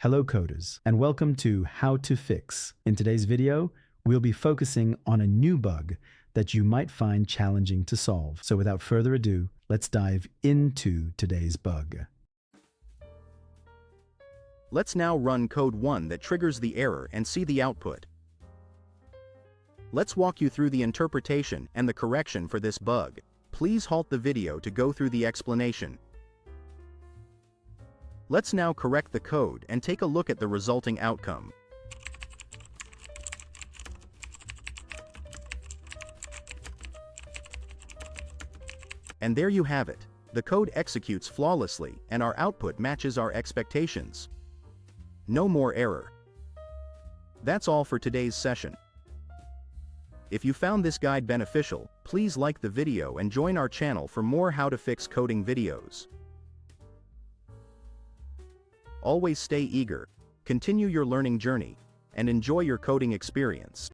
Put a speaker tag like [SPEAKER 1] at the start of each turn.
[SPEAKER 1] Hello coders, and welcome to How to Fix. In today's video, we'll be focusing on a new bug that you might find challenging to solve. So without further ado, let's dive into today's bug.
[SPEAKER 2] Let's now run code 1 that triggers the error and see the output. Let's walk you through the interpretation and the correction for this bug. Please halt the video to go through the explanation. Let's now correct the code and take a look at the resulting outcome. And there you have it. The code executes flawlessly and our output matches our expectations. No more error. That's all for today's session. If you found this guide beneficial, please like the video and join our channel for more how to fix coding videos. Always stay eager, continue your learning journey, and enjoy your coding experience.